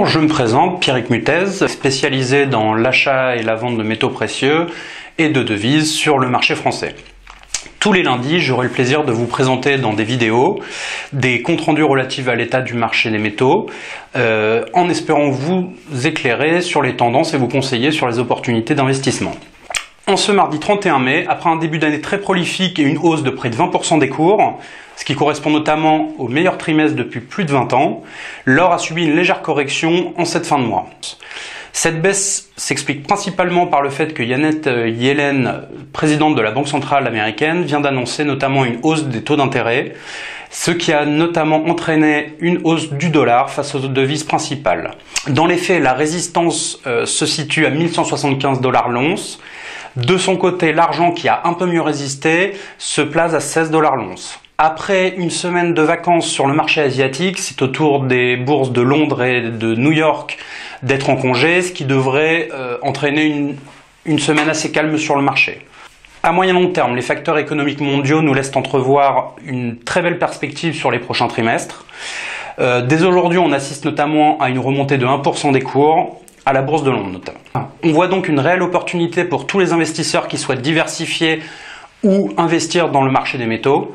Bonjour, je me présente, Pierrick Mutez, spécialisé dans l'achat et la vente de métaux précieux et de devises sur le marché français. Tous les lundis, j'aurai le plaisir de vous présenter dans des vidéos des comptes rendus relatifs à l'état du marché des métaux, en espérant vous éclairer sur les tendances et vous conseiller sur les opportunités d'investissement. En ce mardi 31 mai, après un début d'année très prolifique et une hausse de près de 20% des cours, ce qui correspond notamment au meilleur trimestre depuis plus de 20 ans, l'or a subi une légère correction en cette fin de mois. Cette baisse s'explique principalement par le fait que Janet Yellen, présidente de la Banque centrale américaine, vient d'annoncer notamment une hausse des taux d'intérêt, ce qui a notamment entraîné une hausse du dollar face aux devises principales. Dans les faits, la résistance se situe à 1175 $ l'once. De son côté, l'argent qui a un peu mieux résisté se place à 16 $ l'once. Après une semaine de vacances sur le marché asiatique, c'est au tour des bourses de Londres et de New York d'être en congé, ce qui devrait entraîner une semaine assez calme sur le marché. À moyen long terme, les facteurs économiques mondiaux nous laissent entrevoir une très belle perspective sur les prochains trimestres. Dès aujourd'hui, on assiste notamment à une remontée de 1% des cours, à la bourse de Londres notamment. On voit donc une réelle opportunité pour tous les investisseurs qui souhaitent diversifier ou investir dans le marché des métaux.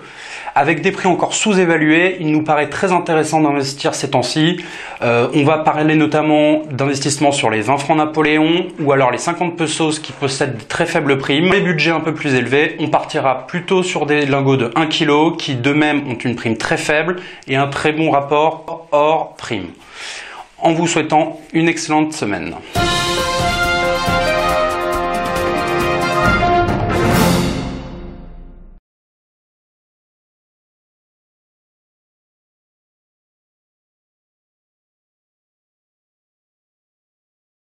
Avec des prix encore sous-évalués, il nous paraît très intéressant d'investir ces temps-ci. On va parler notamment d'investissement sur les 20 francs Napoléon ou alors les 50 pesos qui possèdent de très faibles primes. Les budgets un peu plus élevés, on partira plutôt sur des lingots de 1 kg qui d'eux-mêmes ont une prime très faible et un très bon rapport or-prime. En vous souhaitant une excellente semaine.